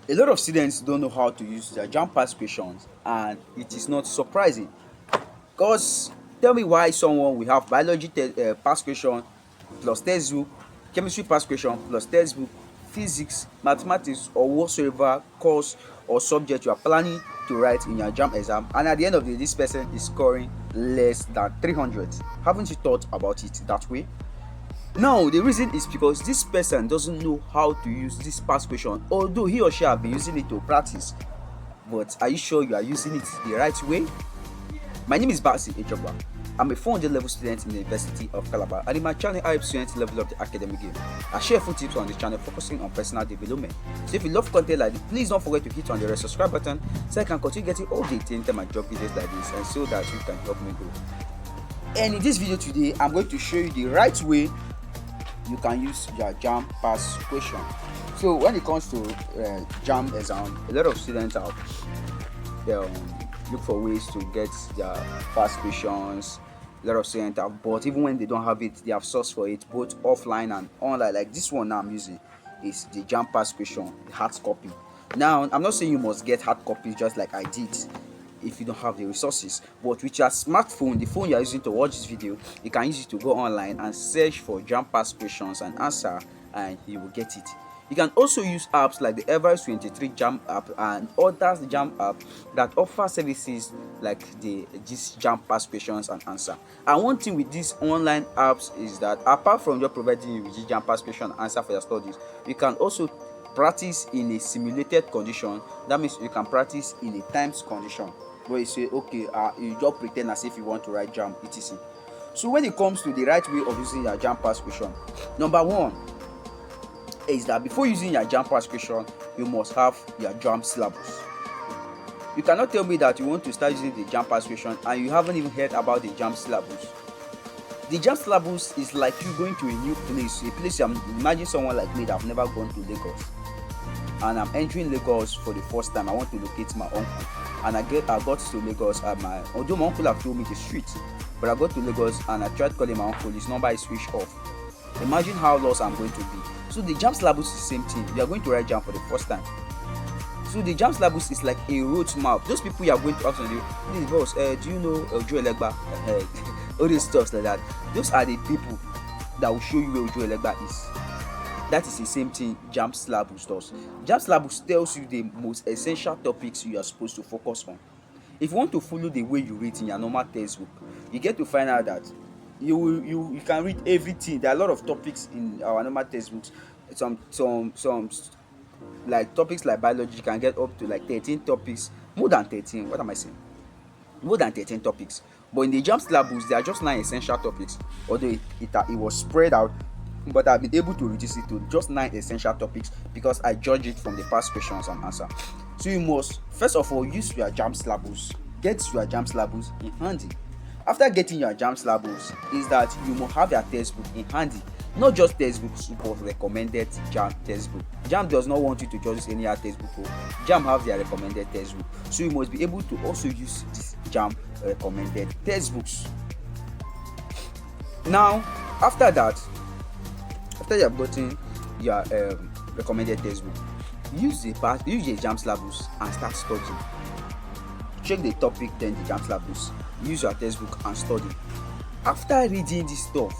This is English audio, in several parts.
A lot of students don't know how to use their JAMB past questions, and it is not surprising. Because tell me why someone will have biology past question plus textbook, chemistry past question plus textbook, physics, mathematics, or whatsoever course or subject you are planning to write in your JAMB exam, and at the end of the day, this person is scoring less than 300. Haven't you thought about it that way? Now, the reason is because this person doesn't know how to use this past question, although he or she have been using it to practice. But are you sure you are using it the right way? My name is Basi Ejoba. I'm a 400 level student in the University of Calabar, and in my channel I help students level up the academic game. I share full tips on this channel focusing on personal development. So if you love content like this, please don't forget to hit on the red subscribe button so I can continue getting all the anytime I drop videos like this, and so that you can help me grow. And in this video today, I'm going to show you the right way you can use your JAMB past question. So when it comes to JAMB exam, a lot of students have look for ways to get their past questions. A lot of students have, but even when they don't have it, they have sourced for it both offline and online. Like this one now I'm using is the JAMB past question, the hard copy. Now I'm not saying you must get hard copies just like I did if you don't have the resources, but with your smartphone, the phone you are using to watch this video, you can use it to go online and search for JAMB past questions and answer, and you will get it. You can also use apps like the Everest 23 JAMB app and others JAMB app that offer services like this JAMB past questions and answer. And one thing with these online apps is that apart from just providing you with this JAMB past question and answer for your studies, you can also practice in a simulated condition. That means you can practice in a times condition where you say, okay, you just pretend as if you want to write JAMB, etc. So when it comes to the right way of using your JAMB past question, number one is that before using your JAMB past question, you must have your JAMB syllabus. You cannot tell me that you want to start using the JAMB past question and you haven't even heard about the JAMB syllabus. The JAMB syllabus is like you going to a new place, a place imagine someone like me that have never gone to Lagos, and I'm entering Lagos for the first time. I want to locate my uncle, and I got to Lagos at although my uncle have told me the street, but I got to Lagos and I tried calling my uncle, his number is switched off. Imagine how lost I'm going to be. So the JAMB syllabus is the same thing. You are going to write JAMB for the first time. So the JAMB syllabus is like a road map. Those people you are going to ask on you, this boss, do you know Ojo Elegba? All these stuff like that. Those are the people that will show you where Ojo Elegba is. That is the same thing JAMB syllabus does. JAMB syllabus tells you the most essential topics you are supposed to focus on. If you want to follow the way you read in your normal textbook, you get to find out that you can read everything. There are a lot of topics in our normal textbooks. Some like topics like biology, you can get up to like 13 topics, more than 13. What am I saying? More than 13 topics. But in the JAMB syllabus, there are just 9 essential topics. Although it was spread out, but I've been able to reduce it to just 9 essential topics because I judge it from the past questions and answer. So you must first of all use your JAMB syllabus. Get your JAMB syllabus in handy. After getting your JAMB syllabus, is that you must have your textbook in handy. Not just textbooks, but recommended JAMB textbook. JAMB does not want you to just use any other textbook. JAMB have their recommended textbook. So you must be able to also use this JAMB recommended textbooks. Now, after that, after you have gotten your recommended textbook, use the JAMB syllabus and start studying. Check the topic, then the JAMB syllabus. Use your textbook and study. After reading this stuff,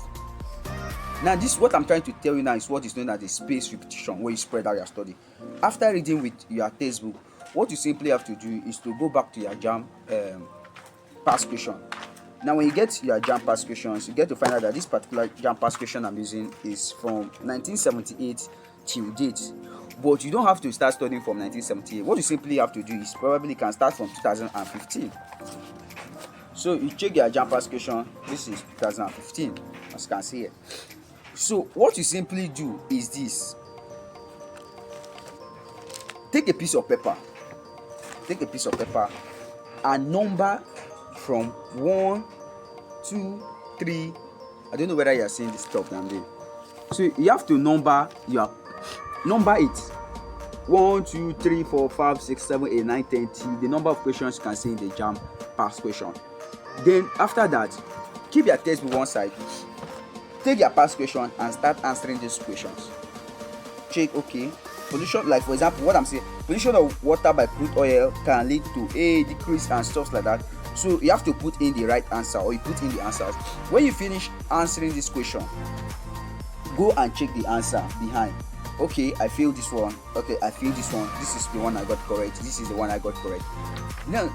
now this what I'm trying to tell you now is what is known as the spaced repetition, where you spread out your study. After reading with your textbook, what you simply have to do is to go back to your JAMB past question. Now when you get your JAMB past questions, you get to find out that this particular JAMB past question I'm using is from 1978 till date. But you don't have to start studying from 1978. What you simply have to do is probably can start from 2015. So you check your JAMB past question. This is 2015, as you can see here. So what you simply do is this: take a piece of paper, and number from 1, 2, 3. I don't know whether you are seeing this stuff that I'm doing. So you have to number it. 1, 2, 3, 4, 5, 6, 7, 8, 9, 10, the number of questions you can see in the JAMB past question. Then after that, keep your textbook one side, take your past question and start answering these questions. Check, okay, pollution, like for example what I'm saying, pollution of water by crude oil can lead to a decrease and stuff like that. So you have to put in the right answer, or you put in the answers. When you finish answering this question, go and check the answer behind. Okay, I feel this one. Okay, I feel this one. This is the one I got correct. This is the one I got correct. Now,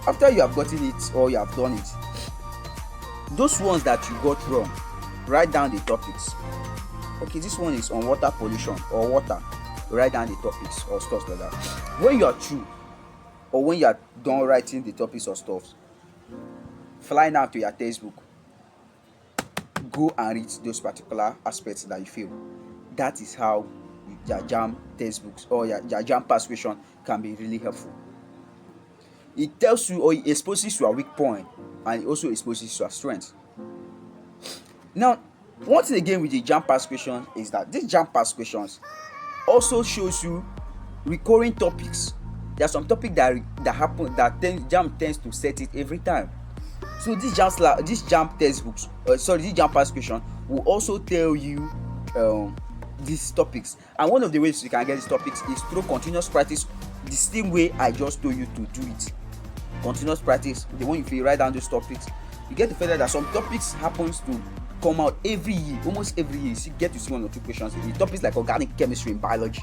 after you have gotten it or you have done it, those ones that you got wrong, write down the topics. Okay, this one is on water pollution or water. Write down the topics or stuff like that. When you are through, or when you are done writing the topics or stuff, fly now to your textbook. Go and read those particular aspects that you feel. That is how your JAMB textbooks or your JAMB past question can be really helpful. It tells you, or it exposes your weak point, and it also exposes your strength. Now, one thing again with the JAMB past question is that these JAMB past questions also shows you recurring topics. There are some topics that happen that JAMB tends to set it every time. So this JAMB textbooks, this JAMB past question will also tell you these topics. And one of the ways you can get these topics is through continuous practice, the same way I just told you to do it. Continuous practice, the one you feel, write down those topics. You get to find out that some topics happens to come out every year, almost every year. You get to see 1 or 2 questions. The topics like organic chemistry and biology,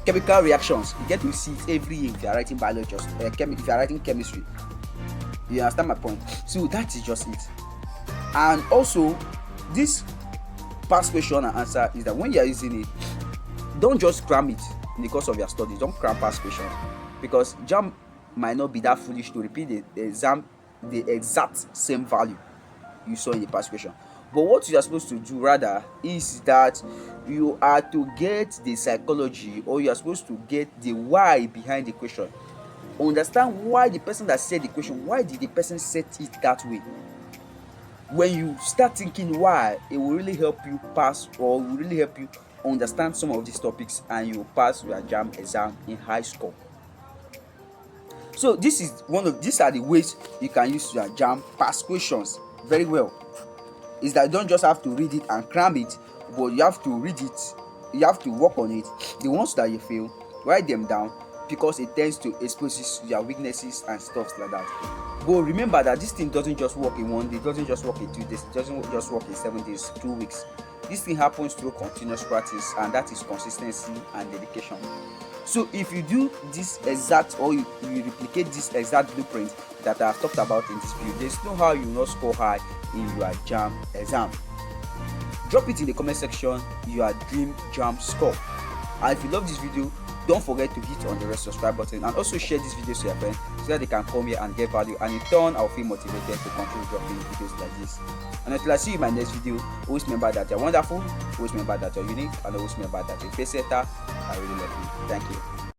chemical reactions, you get to see it every year if you are writing biology, if you are writing chemistry. You understand my point? So that is just it. And also, this past question and answer is that when you are using it, don't just cram it in the course of your studies. Don't cram past questions, because JAMB might not be that foolish to repeat the exact same value you saw in the past question. But what you are supposed to do rather is that you are to get the psychology, or you are supposed to get the why behind the question. Understand why the person that said the question, why did the person set it that way. When you start thinking why, it will really help you pass, or will really help you understand some of these topics, and you will pass your JAMB exam in high score. So these are the ways you can use your JAMB past questions very well. Is that you don't just have to read it and cram it, but you have to read it, you have to work on it. The ones that you feel, write them down, because it tends to expose your weaknesses and stuff like that. But remember that this thing doesn't just work in 1 day, it doesn't just work in 2 days, it doesn't just work in 7 days, 2 weeks. This thing happens through continuous practice, and that is consistency and dedication. So if you do this exact, or you replicate this exact blueprint that I have talked about in this video, there's no how you will not score high in your JAMB exam. Drop it in the comment section your dream JAMB score. And if you love this video, don't forget to hit on the red subscribe button, and also share this video to your friends so that they can come here and get value, and in turn I'll feel motivated to continue dropping videos like this. And until I see you in my next video, always remember that you're wonderful, always remember that you're unique, and always remember that you're a pace setter. I really love you. Thank you.